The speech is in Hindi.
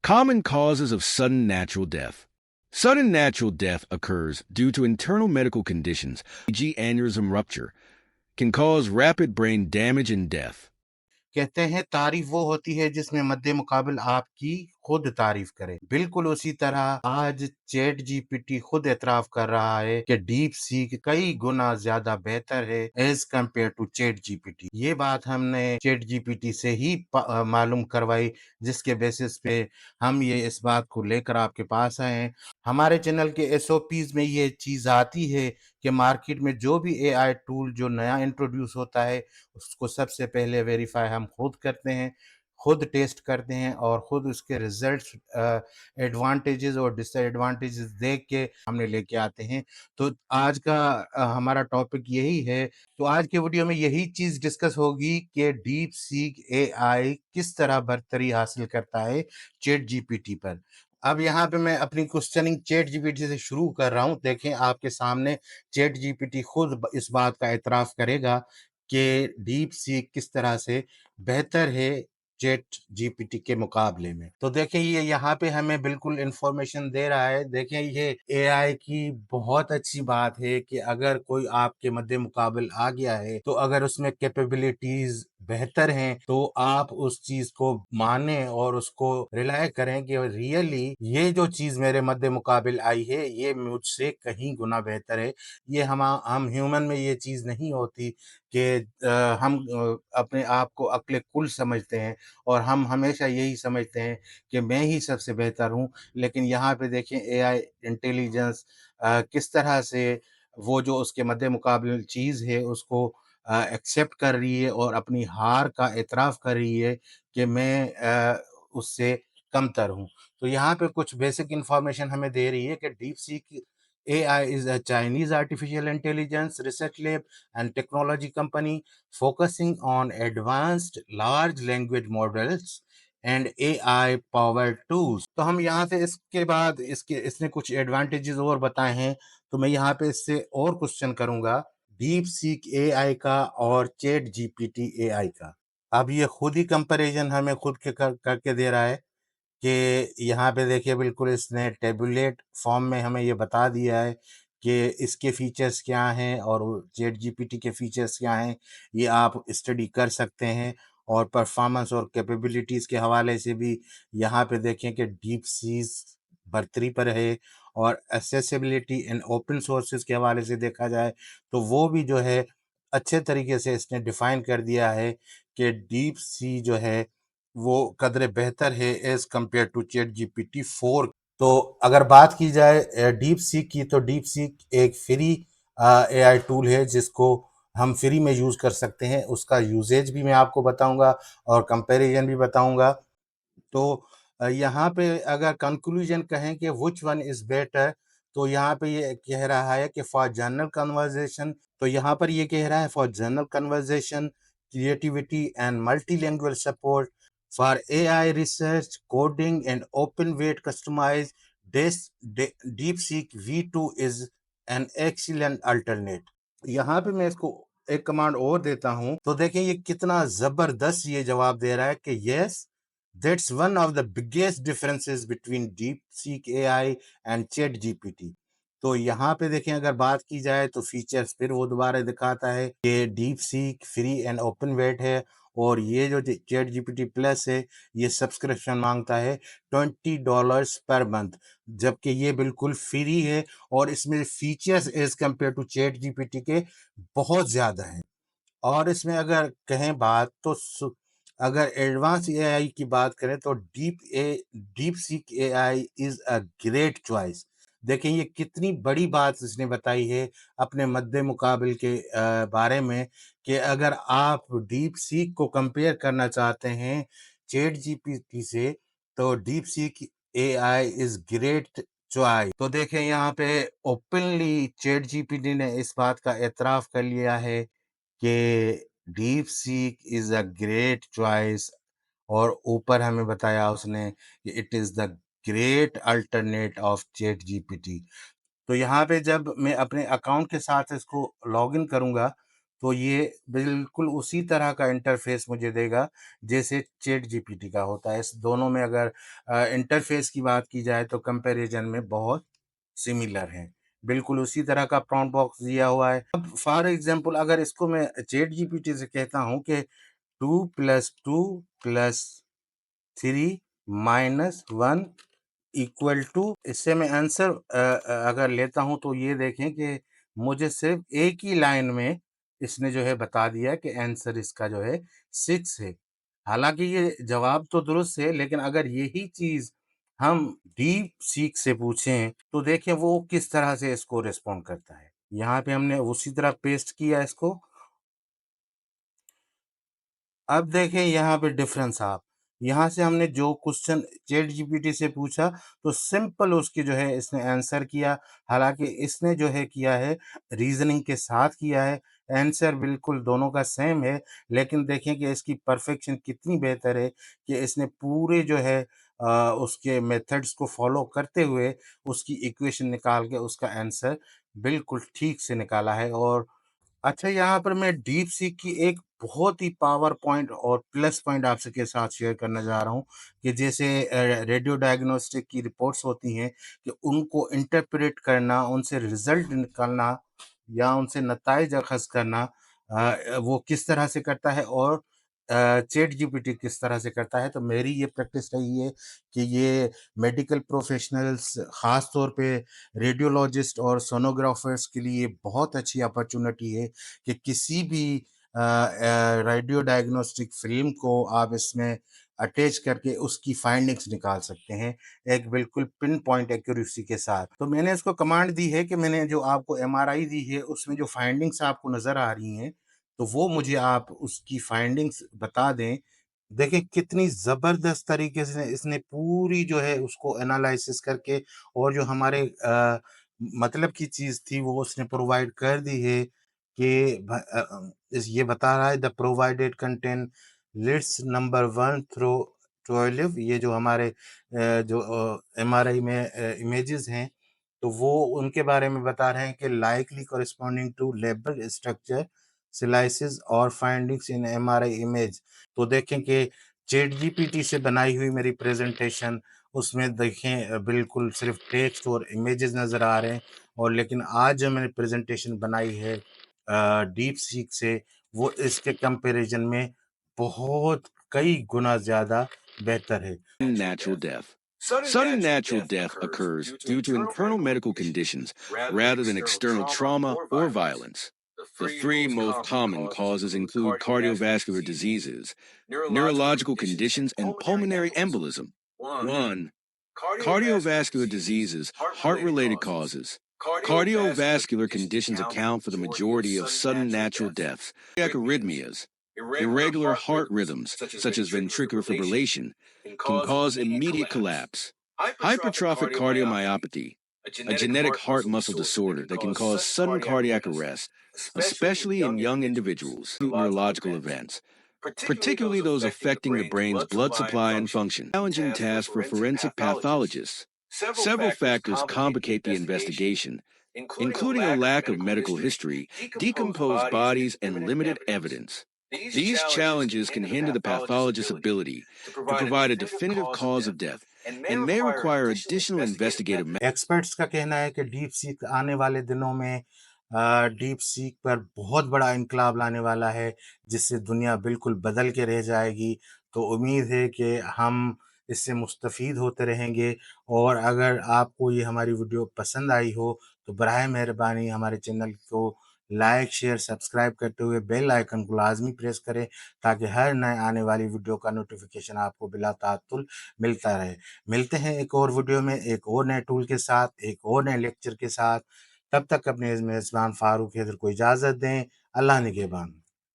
Common causes of sudden natural death. Sudden natural death occurs due to internal medical conditions, e.g., aneurysm rupture, can cause rapid brain damage and death. कहते हैं तारीफ वो होती है जिसमें मद्दे मुकाबिल आपकी खुद तारीफ करे। बिल्कुल उसी तरह आज चैट जीपीटी खुद एतराफ कर रहा है कि डीप सीक कई गुना ज्यादा बेहतर है as compare to chat GPT. ये बात हमने चैट जीपीटी से ही मालूम करवाई, जिसके बेसिस पे हम ये इस बात को लेकर आपके पास आए हैं। हमारे चैनल के एसओपीज में ये चीज आती है कि मार्केट में जो भी एआई टूल जो नया इंट्रोड्यूस होता है उसको सबसे पहले वेरीफाई हम खुद करते हैं, खुद टेस्ट करते हैं और खुद उसके रिजल्ट्स, एडवांटेजेस और डिसएडवांटेजेस देख के हमने लेके आते हैं। तो आज का हमारा टॉपिक यही है। तो आज के वीडियो में यही चीज डिस्कस होगी कि डीप सीक एआई किस तरह बर्तरी हासिल करता है चैट जीपीटी पर। अब यहाँ पे मैं अपनी क्वेश्चनिंग चैट जीपीटी से शुरू कर रहा हूँ। देखें आपके सामने चैट जीपीटी खुद इस बात का एतराफ करेगा कि डीप सीक किस तरह से बेहतर है चैट जीपीटी के मुकाबले में। तो देखिए ये यहाँ पे हमें बिल्कुल इंफॉर्मेशन दे रहा है। देखिए ये एआई की बहुत अच्छी बात है कि अगर कोई आपके मद्दे मुकाबिल आ गया है तो अगर उसमें कैपेबिलिटीज बेहतर हैं तो आप उस चीज को माने और उसको रिलाय करें कि रियली ये जो चीज मेरे मद्दे मुकाबिल आई है ये मुझसे कहीं गुना बेहतर है। ये हम ह्यूमन में ये चीज नहीं होती कि हम अपने आप को अक्ल कुल समझते हैं और हम हमेशा यही समझते हैं कि मैं ही सबसे बेहतर हूँ। लेकिन यहाँ पे देखें एआई इंटेलिजेंस किस तरह से वो जो उसके मद्दे मुकाबले चीज़ है उसको एक्सेप्ट कर रही है और अपनी हार का एतराफ़ कर रही है कि मैं उससे कमतर हूँ। तो यहाँ पे कुछ बेसिक इन्फॉर्मेशन हमें दे रही है कि deep seek AI is a Chinese artificial intelligence research lab and technology company focusing on advanced large language models and AI powered tools। तो हम यहाँ से इसके बाद इसने कुछ एडवांटेजेस और बताए हैं। तो मैं यहाँ पे इससे और क्वेश्चन करूंगा डीप सीक एआई का और चैट जीपीटी एआई का। अब ये खुद ही कंपैरिजन हमें खुद के करके दे रहा है कि यहाँ पे देखिए बिल्कुल इसने टेबुलेट फॉर्म में हमें ये बता दिया है कि इसके फीचर्स क्या हैं और चैट जीपीटी के फीचर्स क्या हैं। ये आप स्टडी कर सकते हैं और परफॉर्मेंस और कैपेबिलिटीज़ के हवाले से भी यहाँ पे देखें कि डीप सीज बर्तरी पर है और एसेसिबिलिटी एंड ओपन सोर्सेज के हवाले से देखा जाए तो वो भी जो है अच्छे तरीके से इसने डिफाइन कर दिया है कि डीप सी जो है वो कदरे बेहतर है as compare to chat GPT 4। तो अगर बात की जाए डीप सीक की तो डीप सीक एक फ्री एआई टूल है जिसको हम फ्री में यूज़ कर सकते हैं। उसका यूजेज भी मैं आपको बताऊंगा और कंपैरिजन भी बताऊंगा। तो यहाँ पे अगर कंक्लूजन कहें कि व्हिच वन इज बेटर तो यहाँ पे ये कह रहा है कि फॉर जनरल कन्वर्सेशन, तो यहाँ पर ये कह रहा है for general conversation creativity and multilanguage support for AI research coding and open weight customize DeepSeek V2 is an excellent alternate. यहाँ पे मैं इसको एक कमांड और देता हूँ तो देखें ये कितना जबरदस्त ये जवाब दे रहा है कि yes that's one of the biggest differences between DeepSeek AI and ChatGPT। तो यहाँ पे देखें अगर बात की जाए तो फीचर्स फिर वो दोबारा दिखाता है कि DeepSeek free and open wait है और ये जो ChatGPT प्लस है ये सब्सक्रिप्शन मांगता है $20 पर मंथ, जबकि ये बिल्कुल फ्री है और इसमें features as compare to ChatGPT के बहुत ज़्यादा हैं। और इसमें अगर कहें बात तो अगर एडवांस एआई की बात करें तो deep seek AI is a great choice. देखें ये कितनी बड़ी बात इसने बताई है अपने मद्दे मुकाबिल के बारे में कि अगर आप डीप सीक को कंपेयर करना चाहते हैं चैट जीपीटी से तो deep seek AI is great choice. तो देखें यहाँ पे ओपनली चैट जीपीटी ने इस बात का एतराफ़ कर लिया है कि deep seek is a great choice और ऊपर हमें बताया उसने कि it is the great alternate of chat GPT. तो यहाँ पे जब मैं अपने अकाउंट के साथ इसको लॉगिन करूँगा तो ये बिल्कुल उसी तरह का इंटरफ़ेस मुझे देगा जैसे चैट जीपीटी का होता है। इस दोनों में अगर इंटरफ़ेस की बात की जाए तो कंपैरिज़न में बहुत सिमिलर हैं। बिल्कुल उसी तरह का प्रॉम्प्ट बॉक्स दिया हुआ है। अब फॉर एग्ज़ाम्पल अगर इसको मैं चैट जीपीटी से कहता हूँ कि 2 + 2 + 3 - 1 = इससे मैं आंसर अगर लेता हूँ तो ये देखें कि मुझे सिर्फ़ एक ही लाइन में इसने जो है बता दिया कि आंसर इसका जो है 6 है। हालाँकि ये जवाब तो दुरुस्त है, लेकिन अगर यही चीज़ हम डीप सीक से पूछें, तो देखें वो किस तरह से इसको रिस्पॉन्ड करता है। यहाँ पे हमने उसी तरह पेस्ट किया इसको। अब देखें यहाँ पे डिफरेंस आप, यहाँ से हमने जो क्वेश्चन चैट जीपीटी से पूछा तो सिंपल उसकी जो है इसने आंसर किया। हालाँकि इसने जो है किया है रीज़निंग के साथ किया है, आंसर बिल्कुल दोनों का सेम है, लेकिन देखें कि इसकी परफेक्शन कितनी बेहतर है कि इसने पूरे जो है उसके मेथड्स को फ़ॉलो करते हुए उसकी इक्वेशन निकाल के उसका आंसर बिल्कुल ठीक से निकाला है। और अच्छा, यहाँ पर मैं डीप सीक की एक बहुत ही पावर पॉइंट और प्लस पॉइंट आपसे के साथ शेयर करना चाह रहा हूँ कि जैसे रेडियो डायग्नोस्टिक की रिपोर्ट्स होती हैं कि उनको इंटरप्रेट करना, उनसे रिज़ल्ट निकालना या उनसे नताइज अख़ज़ करना वो किस तरह से करता है और चैट जीपीटी किस तरह से करता है। तो मेरी ये प्रैक्टिस रही है कि ये मेडिकल प्रोफ़ेशनल्स ख़ास तौर पे रेडियोलॉजिस्ट और सोनोग्राफ़र्स के लिए बहुत अच्छी अपॉर्च्युनिटी है कि किसी भी रेडियो डायग्नोस्टिक फ़िल्म को आप इसमें अटैच करके उसकी फाइंडिंग्स निकाल सकते हैं, एक बिल्कुल पिन पॉइंट एक्यूरेसी के साथ। तो मैंने इसको कमांड दी है कि मैंने जो आपको एमआरआई दी है, उसमें जो फाइंडिंग्स आपको नज़र आ रही हैं, तो वो मुझे आप उसकी फाइंडिंग्स बता दें। देखिए कितनी ज़बरदस्त तरीके से इसने पूरी जो है उसको एनालिसिस करके और जो हमारे मतलब की चीज़ थी वो उसने प्रोवाइड कर दी है कि इस ये बता रहा है the provided content list number 1 through 12। ये जो हमारे जो एमआरआई में इमेजेस हैं, तो वो उनके बारे में बता रहे हैं कि likely corresponding to label structure slices और फाइंडिंग्स इन एमआरआई इमेज। तो देखें कि चैट जीपीटी से बनाई हुई मेरी प्रेजेंटेशन, उसमें देखें बिल्कुल सिर्फ टेक्स्ट और इमेजेस नज़र आ रहे हैं, और लेकिन आज जो मैंने प्रेजेंटेशन बनाई है डीप सीक से, वो इसके कंपैरिजन में बहुत कई गुना ज़्यादा बेहतर है। Natural death. Sudden natural death occurs due to internal medical conditions rather than external trauma or violence. The three most common causes include cardiovascular diseases, neurological conditions, and pulmonary embolism. 1. Cardiovascular diseases, heart related causes. Cardiovascular conditions account for the majority of sudden natural deaths. Cardiac arrhythmias, irregular heart rhythms, such as ventricular fibrillation, can cause immediate collapse. Hypertrophic cardiomyopathy, a genetic heart muscle disorder that can cause sudden cardiac arrest, especially in young individuals. Neurological events, particularly those affecting the brain's blood supply and function. Challenging task for forensic pathologists. Several factors complicate the investigation, including a lack of medical history, decomposed bodies, and limited evidence. These challenges can hinder the pathologist's ability to provide a definitive cause of death and may require additional investigative experts का कहना है कि डीप सीक आने वाले दिनों में डीप सीक पर बहुत बड़ा इनकलाब लाने वाला है, जिससे दुनिया बिल्कुल बदल के रह जाएगी। तो उम्मीद है कि हम इससे मुस्तफ़ीद होते रहेंगे, और अगर आपको ये हमारी वीडियो पसंद आई हो तो बराए मेहरबानी हमारे चैनल को लाइक, शेयर, सब्सक्राइब करते हुए बेल आइकन को लाज़मी प्रेस करें, ताकि हर नए आने वाली वीडियो का नोटिफिकेशन आपको बिला तात्तुल मिलता रहे। मिलते हैं एक और वीडियो में, एक और नए टूल के साथ, एक और नए लेक्चर के साथ। तब तक अपने इस मेज़बान फ़ारूक हैदर को इजाज़त दें। अल्लाह निगहबान।